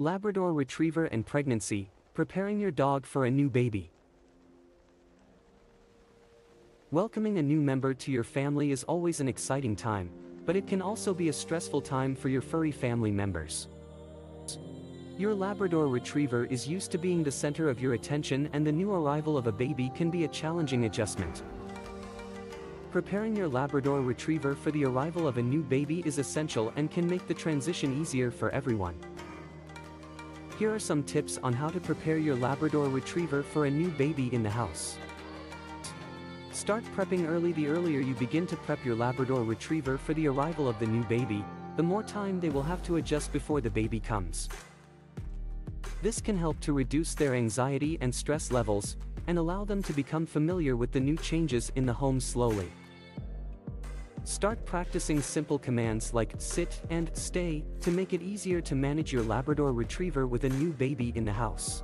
Labrador Retriever and pregnancy, preparing your dog for a new baby. Welcoming a new member to your family is always an exciting time, but it can also be a stressful time for your furry family members. Your Labrador Retriever is used to being the center of your attention, and the new arrival of a baby can be a challenging adjustment. Preparing your Labrador Retriever for the arrival of a new baby is essential and can make the transition easier for everyone. Here are some tips on how to prepare your Labrador Retriever for a new baby in the house. Start prepping early. The earlier you begin to prep your Labrador Retriever for the arrival of the new baby, the more time they will have to adjust before the baby comes. This can help to reduce their anxiety and stress levels, and allow them to become familiar with the new changes in the home slowly. Start practicing simple commands like sit and stay to make it easier to manage your Labrador Retriever with a new baby in the house.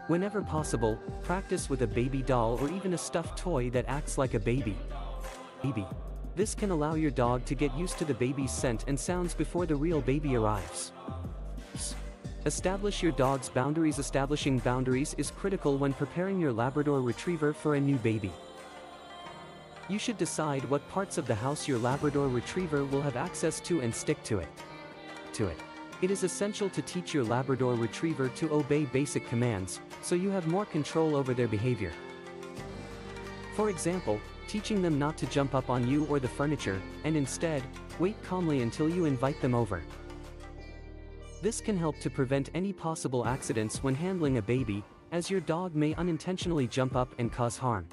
Whenever possible, practice with a baby doll or even a stuffed toy that acts like a baby. This can allow your dog to get used to the baby's scent and sounds before the real baby arrives. Establish your dog's boundaries. Establishing boundaries is critical when preparing your Labrador Retriever for a new baby. You should decide what parts of the house your Labrador Retriever will have access to and stick to it. It is essential to teach your Labrador Retriever to obey basic commands, so you have more control over their behavior. For example, teaching them not to jump up on you or the furniture, and instead, wait calmly until you invite them over. This can help to prevent any possible accidents when handling a baby, as your dog may unintentionally jump up and cause harm.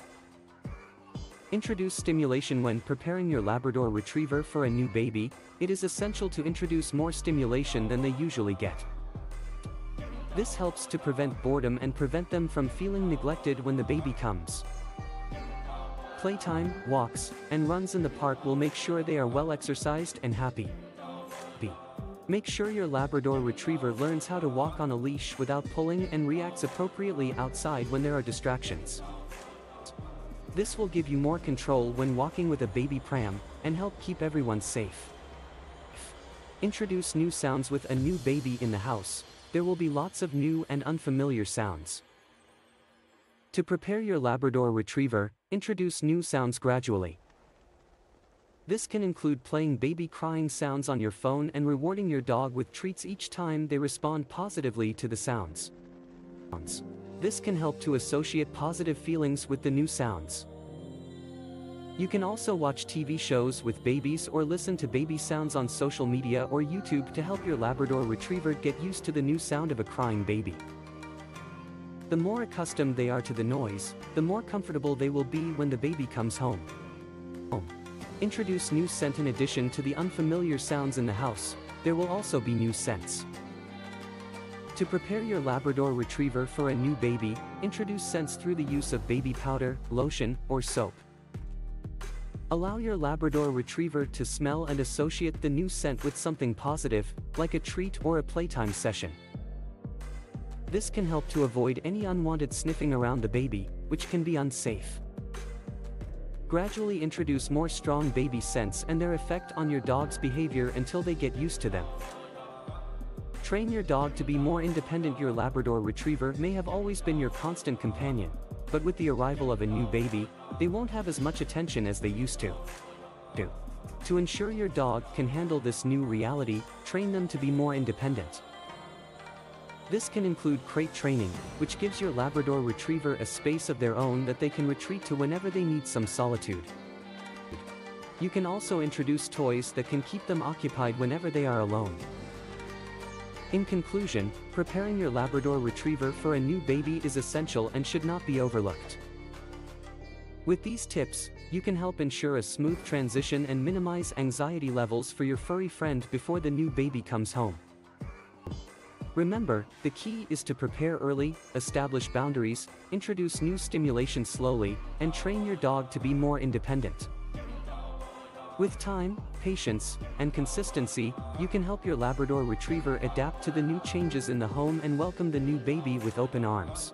Introduce stimulation. When preparing your Labrador Retriever for a new baby, it is essential to introduce more stimulation than they usually get. This helps to prevent boredom and prevent them from feeling neglected when the baby comes. Playtime, walks, and runs in the park will make sure they are well exercised and happy. Make sure your Labrador Retriever learns how to walk on a leash without pulling and reacts appropriately outside when there are distractions. This will give you more control when walking with a baby pram, and help keep everyone safe. Introduce new sounds. With a new baby in the house, there will be lots of new and unfamiliar sounds. To prepare your Labrador Retriever, introduce new sounds gradually. This can include playing baby crying sounds on your phone and rewarding your dog with treats each time they respond positively to the sounds. This can help to associate positive feelings with the new sounds. You can also watch TV shows with babies or listen to baby sounds on social media or YouTube to help your Labrador Retriever get used to the new sound of a crying baby. The more accustomed they are to the noise, the more comfortable they will be when the baby comes home. Introduce new scent. In addition to the unfamiliar sounds in the house, there will also be new scents. To prepare your Labrador Retriever for a new baby, introduce scents through the use of baby powder, lotion, or soap. Allow your Labrador Retriever to smell and associate the new scent with something positive, like a treat or a playtime session. This can help to avoid any unwanted sniffing around the baby, which can be unsafe. Gradually introduce more strong baby scents and their effect on your dog's behavior until they get used to them. Train your dog to be more independent. Your Labrador Retriever may have always been your constant companion, but with the arrival of a new baby, they won't have as much attention as they used to. To ensure your dog can handle this new reality, train them to be more independent. This can include crate training, which gives your Labrador Retriever a space of their own that they can retreat to whenever they need some solitude. You can also introduce toys that can keep them occupied whenever they are alone. In conclusion, preparing your Labrador Retriever for a new baby is essential and should not be overlooked. With these tips, you can help ensure a smooth transition and minimize anxiety levels for your furry friend before the new baby comes home. Remember, the key is to prepare early, establish boundaries, introduce new stimulation slowly, and train your dog to be more independent. With time, patience, and consistency, you can help your Labrador Retriever adapt to the new changes in the home and welcome the new baby with open arms.